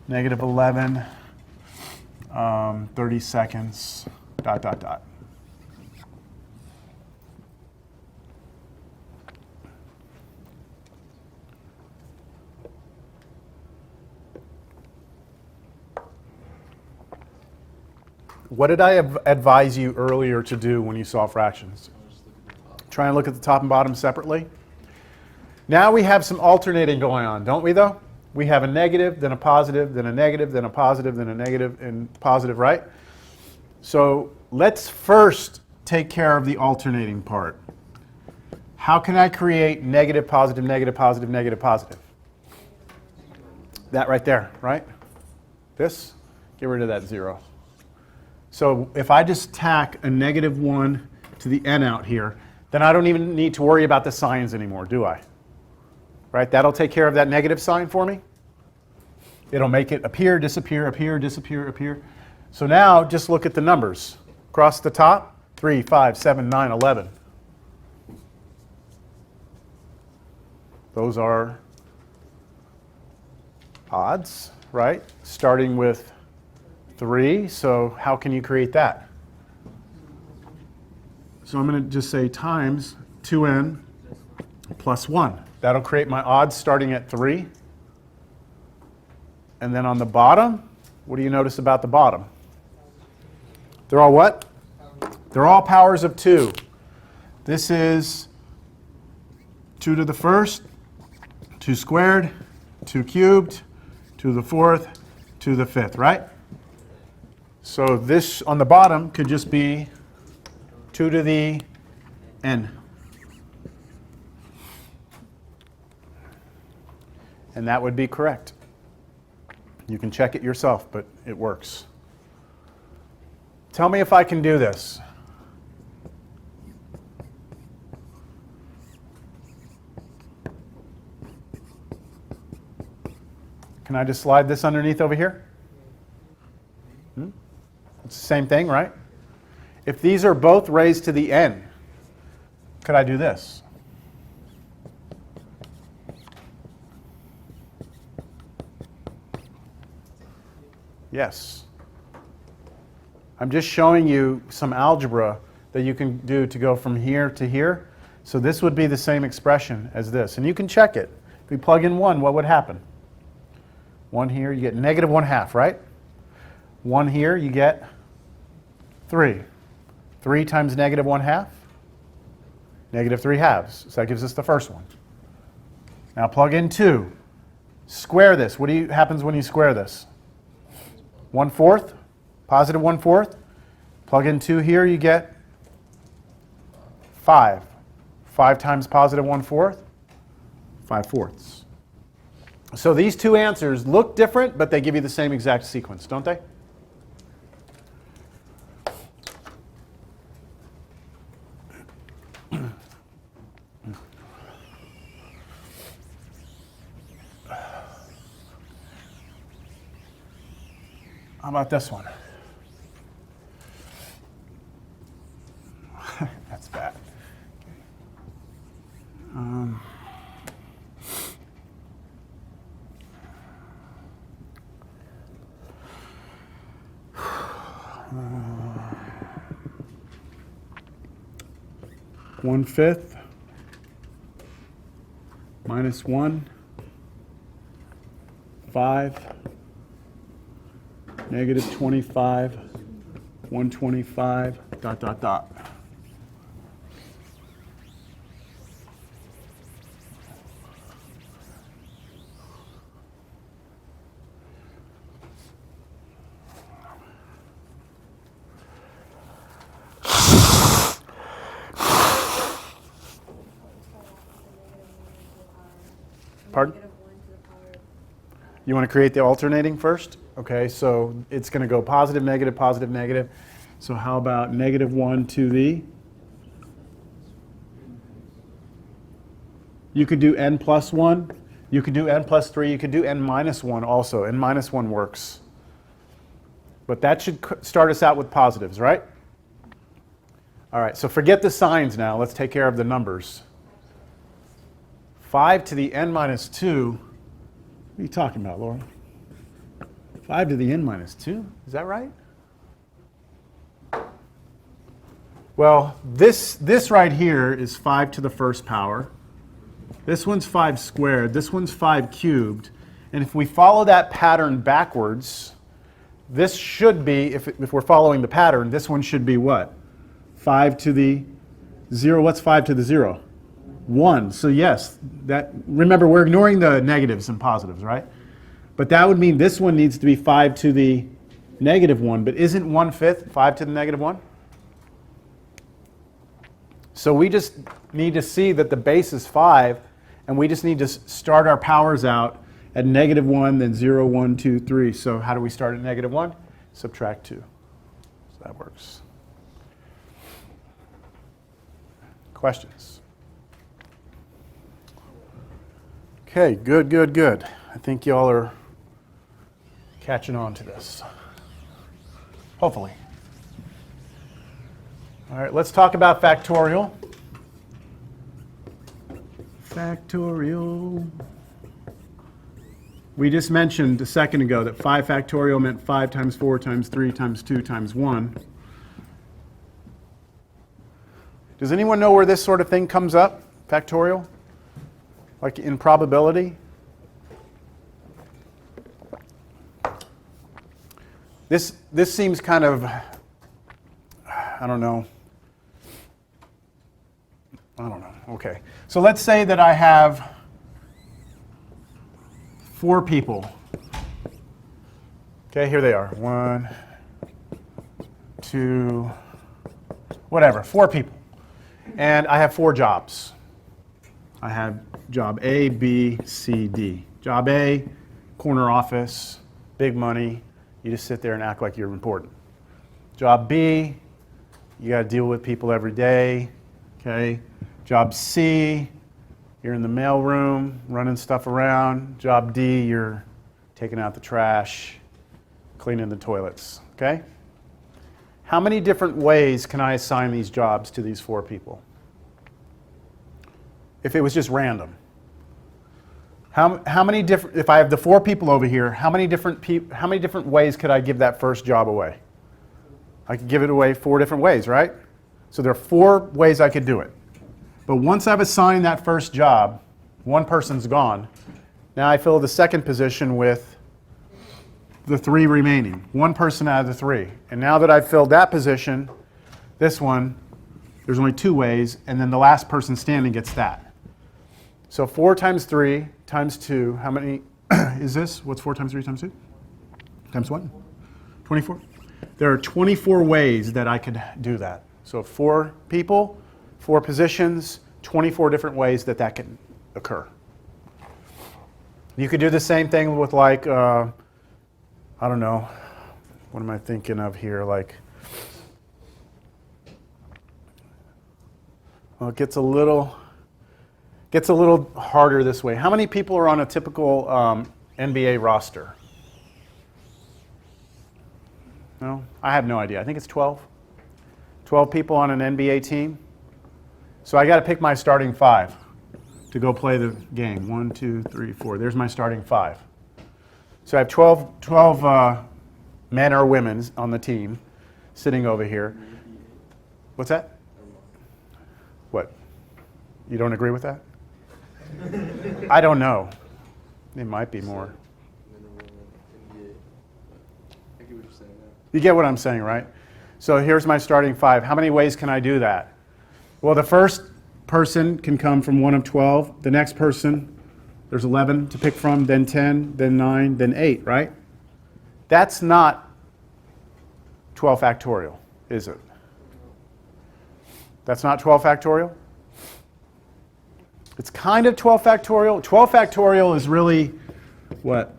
negative 11, 30 seconds, dot, dot, dot. What did I advise you earlier to do when you saw fractions? Try and look at the top and bottom separately. Now we have some alternating going on, don't we though? We have a negative, then a positive, then a negative, then a positive, then a negative, and positive, right? So let's first take care of the alternating part. How can I create negative, positive, negative, positive, negative, positive? That right there, right? This? Get rid of that 0. So if I just tack a negative 1 to the n out here, then I don't even need to worry about the signs anymore, do I? Right? That'll take care of that negative sign for me. It'll make it appear, disappear, appear, disappear, appear. So now just look at the numbers. Across the top, 3, 5, 7, 9, 11. Those are odds, right? Starting with 3, so how can you create that? So I'm going to just say times 2n plus 1. That'll create my odds starting at 3. And then on the bottom, what do you notice about the bottom? They're all what? They're all powers of 2. This is 2 to the first, 2 squared, 2 cubed, 2 to the fourth, 2 to the fifth, right? So this on the bottom could just be 2 to the n. And that would be correct. You can check it yourself, but it works. Tell me if I can do this. Can I just slide this underneath over here? It's the same thing, right? If these are both raised to the n, could I do this? Yes. I'm just showing you some algebra that you can do to go from here to here. So this would be the same expression as this. And you can check it. If we plug in 1, what would happen? 1 here, you get negative 1/2, right? 1 here, you get 3. 3 times negative 1/2? Negative 3/2. So that gives us the first one. Now plug in 2. Square this. What happens when you square this? 1/4, positive 1/4. Plug in 2 here, you get 5. 5 times positive 1/4, 5/4. So these two answers look different, but they give you the same exact sequence, don't they? How about this one? That's bad. 1/5 minus 1, 5, negative 25, 125, dot, dot, dot. Pardon? You want to create the alternating first? Okay, so it's going to go positive, negative, positive, negative. So how about negative 1 to the? You could do n plus 1. You could do n plus 3. You could do n minus 1 also. N minus 1 works. But that should start us out with positives, right? All right, so forget the signs now. Let's take care of the numbers. 5 to the n minus 2. What are you talking about, Laura? 5 to the n minus 2, is that right? Well, this right here is 5 to the first power. This one's 5 squared, this one's 5 cubed. And if we follow that pattern backwards, this should be, if we're following the pattern, this one should be what? 5 to the 0. What's 5 to the 0? 1. So yes, remember we're ignoring the negatives and positives, right? But that would mean this one needs to be 5 to the negative 1. But isn't 1/5 5 to the negative 1? So we just need to see that the base is 5, and we just need to start our powers out at negative 1, then 0, 1, 2, 3. So how do we start at negative 1? Subtract 2. So that works. Questions? Okay, good, good, good. I think y'all are catching on to this. Hopefully. All right, let's talk about factorial. Factorial. We just mentioned a second ago that 5 factorial meant 5 times 4 times 3 times 2 times 1. Does anyone know where this sort of thing comes up, factorial? Like in probability? This seems kind of, I don't know. Okay. So let's say that I have 4 people. Okay, here they are. 1, 2, whatever, 4 people. And I have 4 jobs. I have job A, B, C, D. Job A, corner office, big money. You just sit there and act like you're important. Job B, you got to deal with people every day. Okay. Job C, you're in the mail room, running stuff around. Job D, you're taking out the trash, cleaning the toilets. Okay? How many different ways can I assign these jobs to these 4 people? If it was just random. How many different, if I have the 4 people over here, how many different ways could I give that first job away? I could give it away 4 different ways, right? So there are 4 ways I could do it. But once I've assigned that first job, one person's gone. Now I fill the second position with the 3 remaining. 1 person out of the 3. And now that I've filled that position, this one, there's only 2 ways, and then the last person standing gets that. So 4 times 3 times 2, how many is this? What's 4 times 3 times 2? Times what? 24. There are 24 ways that I could do that. So 4 people, 4 positions, 24 different ways that can occur. You could do the same thing with like, I don't know, what am I thinking of here? Like, well, it gets a little harder this way. How many people are on a typical NBA roster? No, I have no idea. I think it's 12. 12 people on an NBA team. So I got to pick my starting 5 to go play the game. 1, 2, 3, 4. There's my starting 5. So I have 12 men or women on the team sitting over here. What's that? What? You don't agree with that? I don't know. It might be more. You get what I'm saying, right? So here's my starting 5. How many ways can I do that? Well, the first person can come from one of 12. The next person, there's 11 to pick from, then 10, then 9, then 8, right? That's not 12 factorial, is it? That's not 12 factorial? It's kind of 12 factorial. 12 factorial is really, what?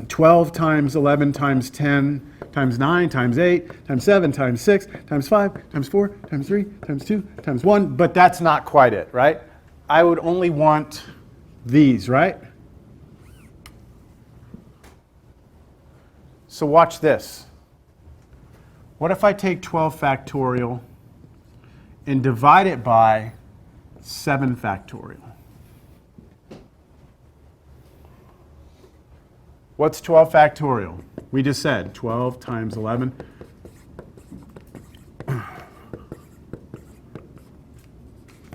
12 times 11 times 10 times 9 times 8 times 7 times 6 times 5 times 4 times 3 times 2 times 1. But that's not quite it, right? I would only want these, right? So watch this. What if I take 12 factorial and divide it by 7 factorial? What's 12 factorial? We just said 12 times 11.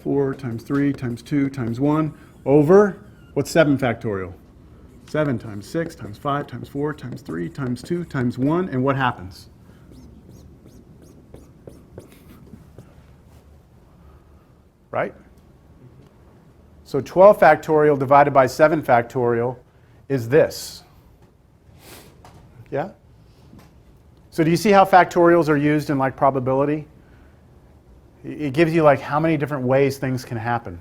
4 times 3 times 2 times 1 over, what's 7 factorial? 7 times 6 times 5 times 4 times 3 times 2 times 1, and what happens? Right? So 12 factorial divided by 7 factorial is this. Yeah? So do you see how factorials are used in like probability? It gives you like how many different ways things can happen.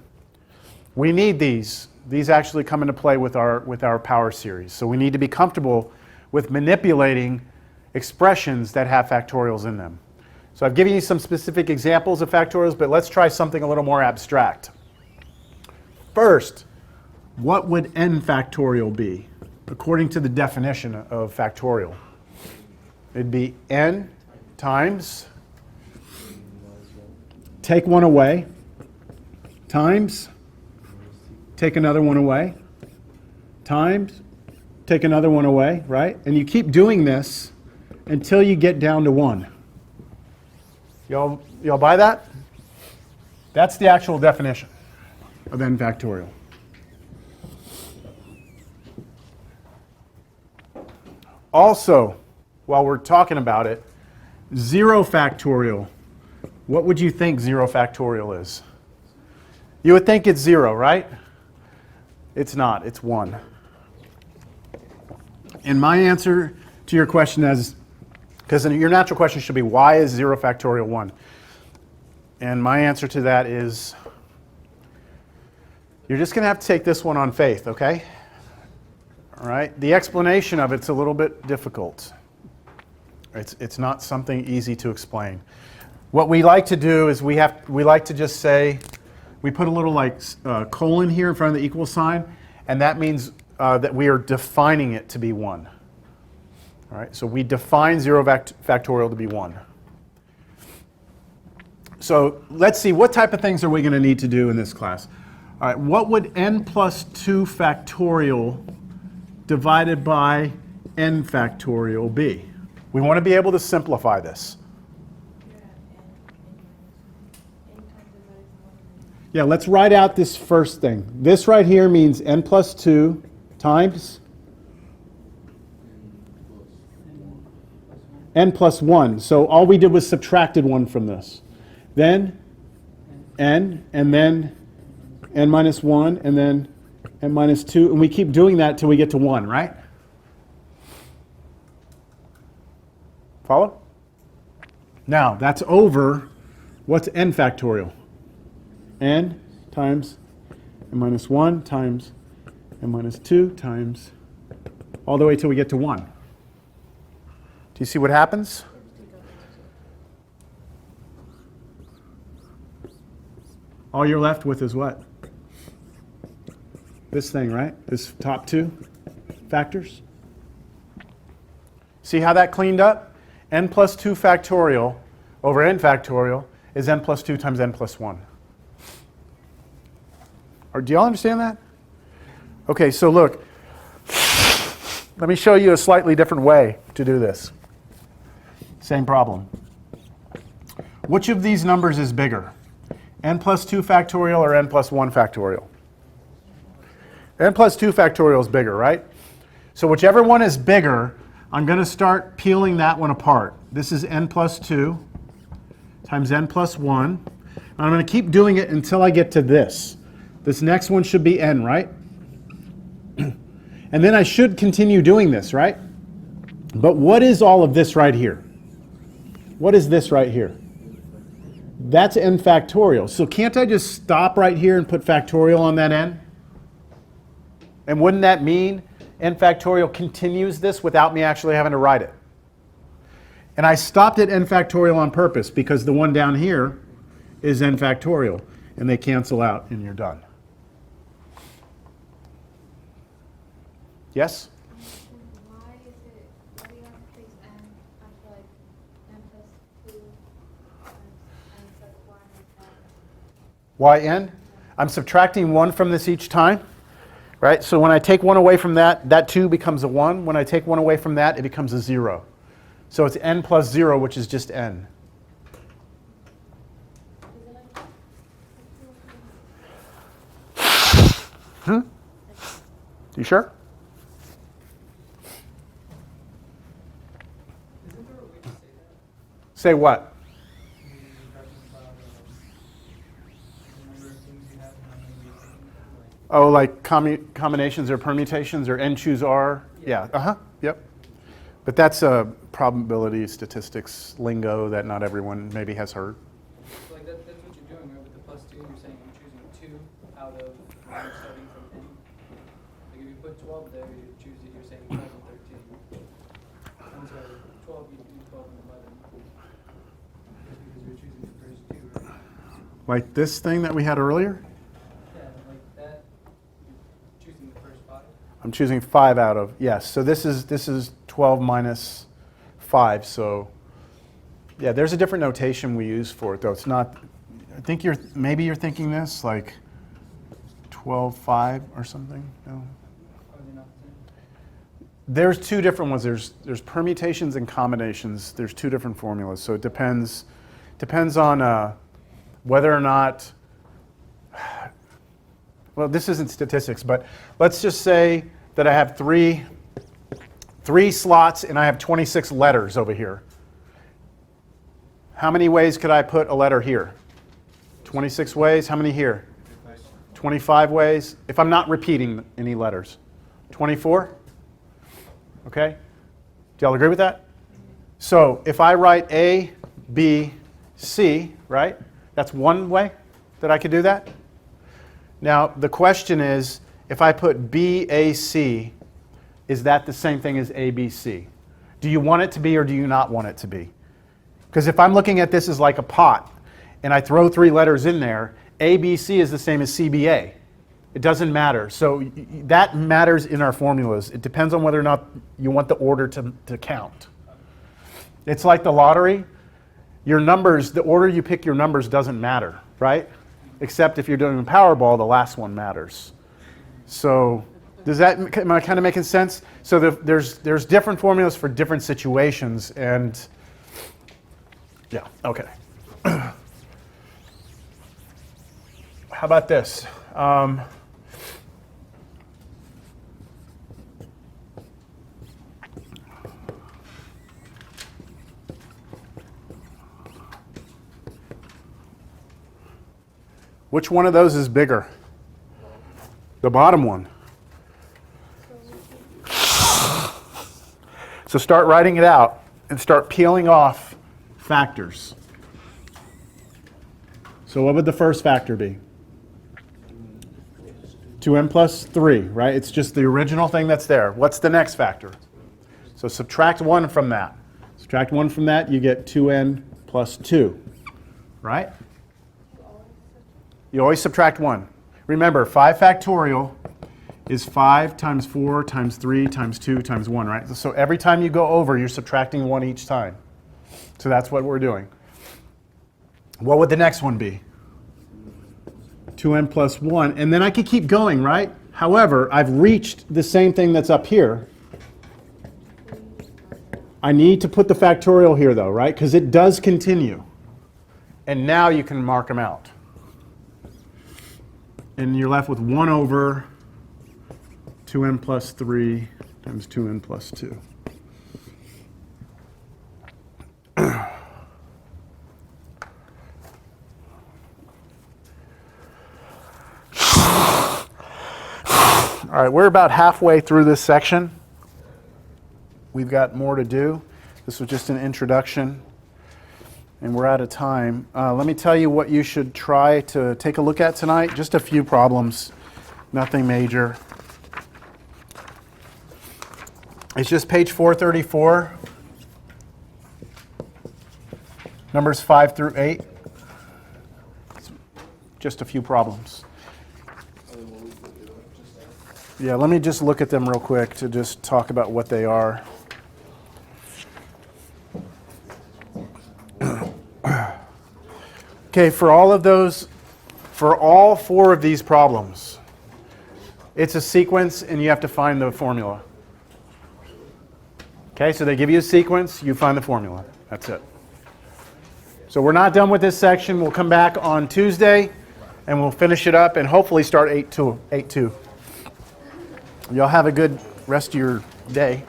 We need these. These actually come into play with our power series. So we need to be comfortable with manipulating expressions that have factorials in them. So I've given you some specific examples of factorials, but let's try something a little more abstract. First, what would n factorial be according to the definition of factorial? It'd be n times, take one away, times, take another one away, times, take another one away, right? And you keep doing this until you get down to 1. Y'all buy that? That's the actual definition of n factorial. Also, while we're talking about it, 0 factorial. What would you think 0 factorial is? You would think it's 0, right? It's not, it's 1. And my answer to your question is, because your natural question should be, why is 0 factorial 1? And my answer to that is, you're just going to have to take this one on faith, okay? All right? The explanation of it's a little bit difficult. It's not something easy to explain. What we like to do is we like to just say, we put a little like colon here in front of the equal sign, and that means that we are defining it to be 1. All right, so we define 0 factorial to be 1. So let's see, what type of things are we going to need to do in this class? All right, what would n plus 2 factorial divided by n factorial be? We want to be able to simplify this. Yeah, let's write out this first thing. This right here means n plus 2 times n plus 1. So all we did was subtracted 1 from this. Then n, and then n minus 1, and then n minus 2. And we keep doing that till we get to 1, right? Follow? Now, that's over, what's n factorial? N times n minus 1 times n minus 2 times all the way till we get to 1. Do you see what happens? All you're left with is what? This thing, right? This top 2 factors. See how that cleaned up? N plus 2 factorial over n factorial is n plus 2 times n plus 1. Or do y'all understand that? Okay, so look, let me show you a slightly different way to do this. Same problem. Which of these numbers is bigger? N plus 2 factorial or n plus 1 factorial? N plus 2 factorial is bigger, right? So whichever one is bigger, I'm going to start peeling that one apart. This is n plus 2 times n plus 1. And I'm going to keep doing it until I get to this. This next one should be n, right? And then I should continue doing this, right? But what is all of this right here? What is this right here? That's n factorial. So can't I just stop right here and put factorial on that n? And wouldn't that mean n factorial continues this without me actually having to write it? And I stopped at n factorial on purpose because the one down here is n factorial. And they cancel out and you're done. Yes? Why do you have to place n after like n plus 2 times n plus 1 like that? Why n? I'm subtracting 1 from this each time. right? So when I take 1 away from that, that 2 becomes a 1. When I take 1 away from that, it becomes a 0. So it's n plus 0, which is just n. You sure? Isn't there a way to say that? Say what? When you're talking about the number of things you have and how many you're taking, like, Oh, like combinations or permutations or n choose r? Yeah. Yeah, yep. But that's a probability statistics lingo that not everyone maybe has heard. so like that's what you're doing, right? With the plus 2, you're saying you're choosing 2 out of when you're starting from n. Like if you put 12 there, you're saying 12 and 13. I'm sorry, 12, you do 12 and 11. Just because you're choosing the first 2, right? Like this thing that we had earlier? Yeah, like that, you're choosing the first 5. I'm choosing 5 out of, yes. So this is 12 minus 5. So yeah, there's a different notation we use for it though. It's not, I think maybe you're thinking this like 12, 5 or something. No. Are they not the same? There's 2 different ones. There's permutations and combinations. There's 2 different formulas. So it depends on whether or not, well, this isn't statistics, but let's just say that I have three slots and I have 26 letters over here. How many ways could I put a letter here? 26 ways. How many here? 25 ways. If I'm not repeating any letters. 24? Okay? Do y'all agree with that? So if I write A, B, C, right? That's one way that I could do that. Now the question is, if I put B, A, C, is that the same thing as A, B, C? Do you want it to be or do you not want it to be? Because if I'm looking at this as like a pot and I throw 3 letters in there, A, B, C is the same as C, B, A. It doesn't matter. So that matters in our formulas. It depends on whether or not you want the order to count. It's like the lottery. Your numbers, the order you pick your numbers doesn't matter, right? Except if you're doing Powerball, the last one matters. So am I kind of making sense? So there's different formulas for different situations, and yeah, okay. How about this? Which one of those is bigger? The bottom one. So start writing it out and start peeling off factors. So what would the first factor be? 2n plus 3, right? It's just the original thing that's there. What's the next factor? So subtract 1 from that. Subtract 1 from that, you get 2n plus 2, right? You always subtract 1. Remember, 5 factorial is 5 times 4 times 3 times 2 times 1, right? So every time you go over, you're subtracting 1 each time. So that's what we're doing. What would the next one be? 2n plus 1. And then I could keep going, right? However, I've reached the same thing that's up here. I need to put the factorial here, though, right? Because it does continue. And now you can mark them out. And you're left with 1 over 2n plus 3 times 2n plus 2. All right, we're about halfway through this section. We've got more to do. This was just an introduction, and we're out of time. Let me tell you what you should try to take a look at tonight. Just a few problems, nothing major. It's just page 434, numbers 5 through 8. It's just a few problems. Yeah, let me just look at them real quick to just talk about what they are. Okay, for all 4 of these problems, It's a sequence, and you have to find the formula. Okay, so they give you a sequence, you find the formula. That's it. So we're not done with this section. We'll come back on Tuesday, and we'll finish it up and hopefully start 8-2. Y'all have a good rest of your day.